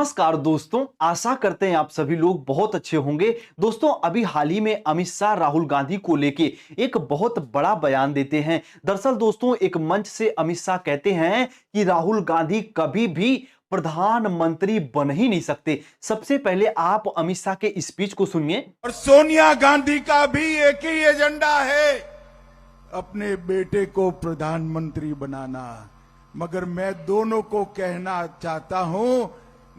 नमस्कार दोस्तों, आशा करते हैं आप सभी लोग बहुत अच्छे होंगे। दोस्तों, अभी हाल ही में अमित शाह राहुल गांधी को लेके एक बहुत बड़ा बयान देते हैं। दरअसल दोस्तों, एक मंच से अमित शाह कहते हैं कि राहुल गांधी कभी भी प्रधानमंत्री बन ही नहीं सकते। सबसे पहले आप अमित शाह के स्पीच को सुनिए। और सोनिया गांधी का भी एक ही एजेंडा है, अपने बेटे को प्रधानमंत्री बनाना। मगर मैं दोनों को कहना चाहता हूं,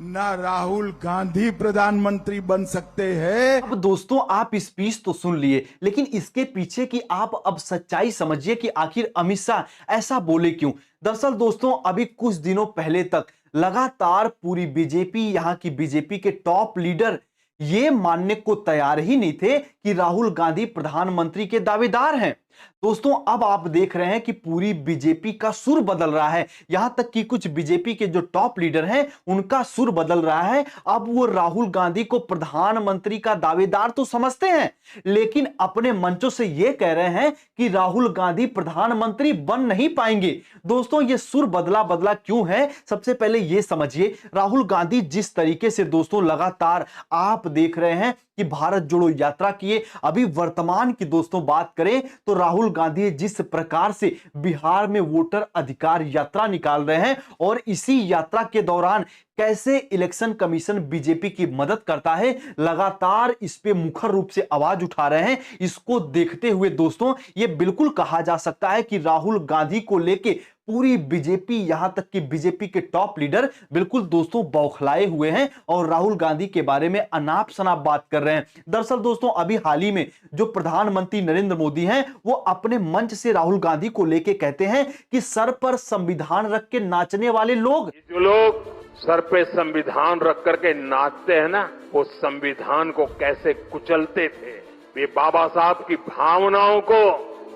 ना राहुल गांधी प्रधानमंत्री बन सकते हैं। अब दोस्तों, आप स्पीच तो सुन लिए, लेकिन इसके पीछे की आप अब सच्चाई समझिए कि आखिर अमित शाह ऐसा बोले क्यों। दरअसल दोस्तों, अभी कुछ दिनों पहले तक लगातार पूरी बीजेपी, यहां की बीजेपी के टॉप लीडर ये मानने को तैयार ही नहीं थे कि राहुल गांधी प्रधानमंत्री के दावेदार हैं। दोस्तों, अब आप देख रहे हैं कि पूरी बीजेपी का सुर बदल रहा है। यहां तक कि कुछ बीजेपी के जो टॉप लीडर हैं उनका सुर बदल रहा है। अब वो राहुल गांधी को प्रधानमंत्री का दावेदार तो समझते हैं, लेकिन अपने मंचों से ये कह रहे हैं कि राहुल गांधी प्रधानमंत्री बन नहीं पाएंगे। दोस्तों, ये सुर बदला बदला क्यों है, सबसे पहले ये समझिए। राहुल गांधी जिस तरीके से दोस्तों लगातार आप देख रहे हैं कि भारत जोड़ो यात्रा किए, अभी वर्तमान की दोस्तों बात करें तो राहुल गांधी जिस प्रकार से बिहार में वोटर अधिकार यात्रा निकाल रहे हैं और इसी यात्रा के दौरान कैसे इलेक्शन कमीशन बीजेपी की मदद करता है, लगातार इस पे मुखर रूप से आवाज उठा रहे हैं। इसको देखते हुए दोस्तों, ये बिल्कुल कहा जा सकता है कि राहुल गांधी को लेके पूरी बीजेपी, यहां तक कि बीजेपी के टॉप लीडर बिल्कुल दोस्तों बौखलाए हुए हैं और राहुल गांधी के बारे में अनाप शनाप बात कर रहे हैं। दरअसल दोस्तों, अभी हाल ही में जो प्रधानमंत्री नरेंद्र मोदी हैं, वो अपने मंच से राहुल गांधी को लेके कहते हैं कि सर पर संविधान रख के नाचने वाले लोग, जो लोग सर पे संविधान रख करके नाचते हैं ना, वो संविधान को कैसे कुचलते थे, वे बाबा साहब की भावनाओं को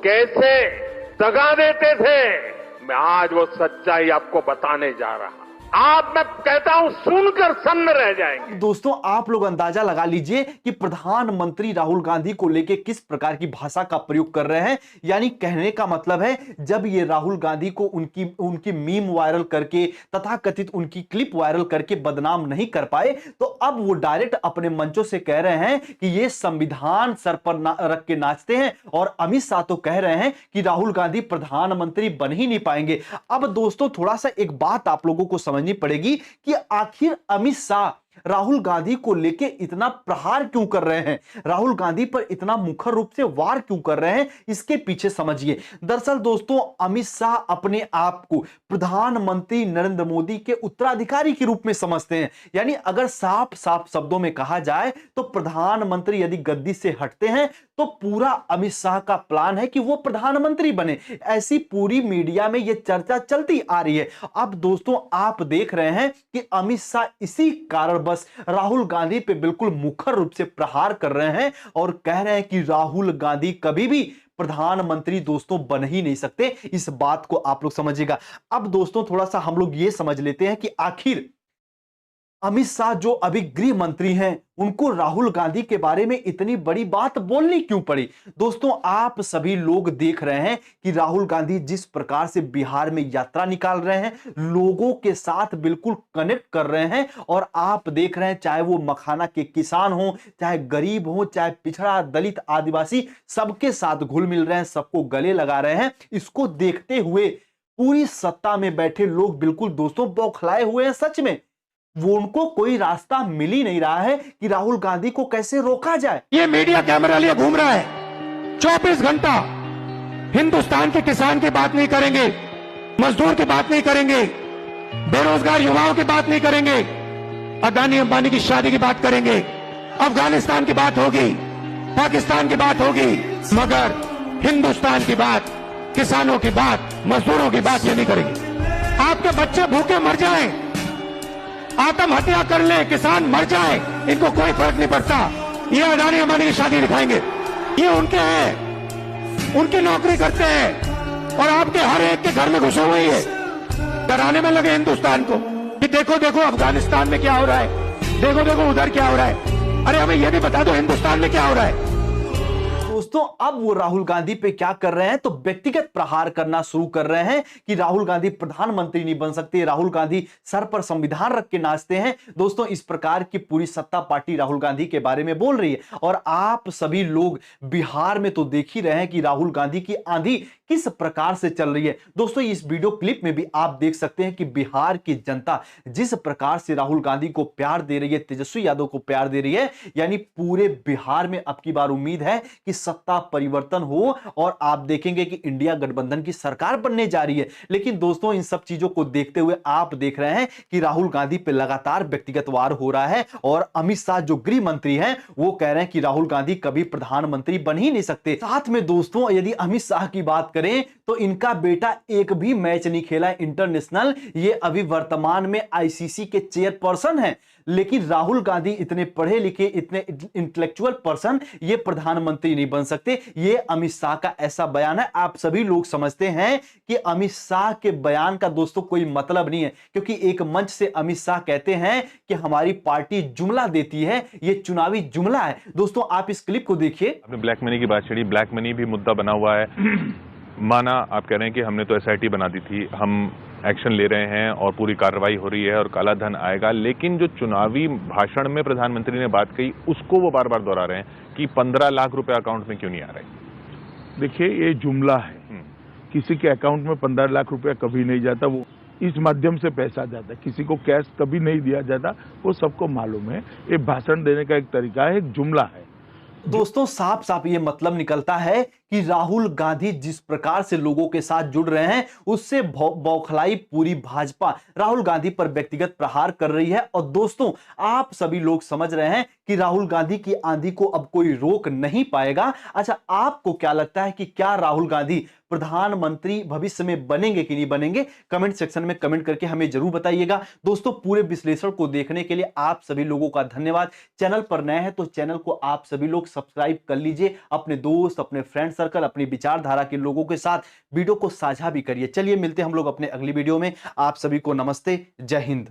कैसे दगा देते थे। मैं आज वो सच्चाई आपको बताने जा रहा हूं। आप, मैं कहता हूं, सुनकर सन्न रह जाएंगे। दोस्तों, आप लोग अंदाजा लगा लीजिए कि प्रधानमंत्री राहुल गांधी को लेके किस प्रकार की भाषा का प्रयोग कर रहे हैं। यानी कहने का मतलब है, जब ये राहुल गांधी को उनकी मीम वायरल करके तथा कथित उनकी क्लिप वायरल करके बदनाम नहीं कर पाए, तो अब वो डायरेक्ट अपने मंचों से कह रहे हैं कि ये संविधान सर पर रख के नाचते हैं। और अमित शाह तो कह रहे हैं कि राहुल गांधी प्रधानमंत्री बन ही नहीं पाएंगे। अब दोस्तों, थोड़ा सा एक बात आप लोगों को समझनी पड़ेगी कि आखिर अमित शाह राहुल गांधी को लेके इतना प्रहार क्यों कर रहे हैं, राहुल गांधी पर इतना मुखर रूप से वार क्यों कर रहे हैं, इसके पीछे समझिए। दरअसल दोस्तों, अमित शाह अपने आप को प्रधानमंत्री नरेंद्र मोदी के उत्तराधिकारी के रूप में समझते हैं। यानी अगर साफ साफ शब्दों में कहा जाए तो प्रधानमंत्री यदि गद्दी से हटते हैं तो पूरा अमित शाह का प्लान है कि वो प्रधानमंत्री बने। ऐसी पूरी मीडिया में यह चर्चा चलती आ रही है। अब दोस्तों, आप देख रहे हैं कि अमित शाह इसी कारण बस राहुल गांधी पे बिल्कुल मुखर रूप से प्रहार कर रहे हैं और कह रहे हैं कि राहुल गांधी कभी भी प्रधानमंत्री दोस्तों बन ही नहीं सकते। इस बात को आप लोग समझिएगा। अब दोस्तों, थोड़ा सा हम लोग ये समझ लेते हैं कि आखिर अमित शाह जो अभी गृह मंत्री हैं, उनको राहुल गांधी के बारे में इतनी बड़ी बात बोलनी क्यों पड़ी। दोस्तों, आप सभी लोग देख रहे हैं कि राहुल गांधी जिस प्रकार से बिहार में यात्रा निकाल रहे हैं, लोगों के साथ बिल्कुल कनेक्ट कर रहे हैं। और आप देख रहे हैं, चाहे वो मखाना के किसान हो, चाहे गरीब हो, चाहे पिछड़ा, दलित, आदिवासी, सबके साथ घुल मिल रहे हैं, सबको गले लगा रहे हैं। इसको देखते हुए पूरी सत्ता में बैठे लोग बिल्कुल दोस्तों बौखलाए हुए हैं। सच में वो उनको कोई रास्ता मिल ही नहीं रहा है कि राहुल गांधी को कैसे रोका जाए। ये मीडिया कैमरा लिए घूम रहा है 24 घंटा। हिंदुस्तान के किसान की बात नहीं करेंगे, मजदूर की बात नहीं करेंगे, बेरोजगार युवाओं की बात नहीं करेंगे, अदानी अंबानी की शादी की बात करेंगे, अफगानिस्तान की बात होगी, पाकिस्तान की बात होगी, मगर हिंदुस्तान की बात, किसानों की बात, मजदूरों की बात ये नहीं करेंगे। आपके बच्चे भूखे मर जाएं, आत्महत्या कर ले, किसान मर जाए, इनको कोई फर्क नहीं पड़ता। ये अदानी अंबानी की शादी दिखाएंगे, ये उनके हैं, उनकी नौकरी करते हैं और आपके हर एक के घर में घुसे हुए हैं। डराने में लगे हिंदुस्तान को कि देखो देखो अफगानिस्तान में क्या हो रहा है, देखो देखो उधर क्या हो रहा है। अरे हमें यह भी बता दो हिंदुस्तान में क्या हो रहा है। दोस्तों अब वो राहुल गांधी पे क्या कर रहे हैं, तो व्यक्तिगत प्रहार करना शुरू कर रहे हैं कि राहुल गांधी प्रधानमंत्री नहीं बन सकते, राहुल गांधी सर पर संविधान रख के नाचते हैं। दोस्तों इस प्रकार की पूरी सत्ता पार्टी राहुल गांधी के बारे में बोल रही है और आप सभी लोग बिहार में तो देख ही रहे हैं कि राहुल गांधी की आंधी किस प्रकार से चल रही है। दोस्तों इस वीडियो क्लिप में भी आप देख सकते हैं कि बिहार की जनता जिस प्रकार से राहुल गांधी को प्यार दे रही है, तेजस्वी यादव को प्यार दे रही है, यानी पूरे बिहार में अब की बार उम्मीद है कि सत्ता परिवर्तन हो और आप देखेंगे कि इंडिया गठबंधन की सरकार बनने जा रही है। लेकिन दोस्तों इन सब चीजों को देखते हुए आप देख रहे हैं कि राहुल गांधी पे लगातार व्यक्तिगत वार हो रहा है और अमित शाह जो गृह मंत्री हैं वो कह रहे हैं कि राहुल गांधी कभी प्रधानमंत्री बन ही नहीं सकते। साथ में दोस्तों यदि अमित शाह की बात करें तो इनका बेटा एक भी मैच नहीं खेला इंटरनेशनल, ये अभी वर्तमान में आईसीसी के चेयरपर्सन हैं। लेकिन राहुल गांधी इतने पढ़े लिखे, इतने इंटेलेक्चुअल पर्सन, ये प्रधानमंत्री नहीं बन सकते। ये अमित शाह का ऐसा बयान है। आप सभी लोग समझते हैं कि अमित शाह के बयान का दोस्तों कोई मतलब नहीं है, क्योंकि एक मंच से अमित शाह कहते हैं कि हमारी पार्टी जुमला देती है, ये चुनावी जुमला है। दोस्तों आप इस क्लिप को देखिए। आपने ब्लैक मनी की बात छेड़ी, ब्लैक मनी भी मुद्दा बना हुआ है। माना आप कह रहे हैं कि हमने तो एसआईटी बना दी थी, हम एक्शन ले रहे हैं और पूरी कार्रवाई हो रही है और काला धन आएगा, लेकिन जो चुनावी भाषण में प्रधानमंत्री ने बात कही उसको वो बार बार दोहरा रहे हैं कि 15 लाख रुपए अकाउंट में क्यों नहीं आ रहे। देखिए ये जुमला है, किसी के अकाउंट में 15 लाख रुपया कभी नहीं जाता, वो इस माध्यम से पैसा जाता है, किसी को कैश कभी नहीं दिया जाता, वो सबको मालूम है। ये भाषण देने का एक तरीका है, एक जुमला है। दोस्तों साफ साफ ये मतलब निकलता है कि राहुल गांधी जिस प्रकार से लोगों के साथ जुड़ रहे हैं उससे बौखलाई पूरी भाजपा राहुल गांधी पर व्यक्तिगत प्रहार कर रही है। और दोस्तों आप सभी लोग समझ रहे हैं कि राहुल गांधी की आंधी को अब कोई रोक नहीं पाएगा। अच्छा आपको क्या लगता है कि क्या राहुल गांधी प्रधानमंत्री भविष्य में बनेंगे कि नहीं बनेंगे? कमेंट सेक्शन में कमेंट करके हमें जरूर बताइएगा। दोस्तों पूरे विश्लेषण को देखने के लिए आप सभी लोगों का धन्यवाद। चैनल पर नए हैं तो चैनल को आप सभी लोग सब्सक्राइब कर लीजिए, अपने दोस्त, अपने फ्रेंड सर्कल, अपनी विचारधारा के लोगों के साथ वीडियो को साझा भी करिए। चलिए मिलते हैं हम लोग अपने अगली वीडियो में। आप सभी को नमस्ते, जय हिंद।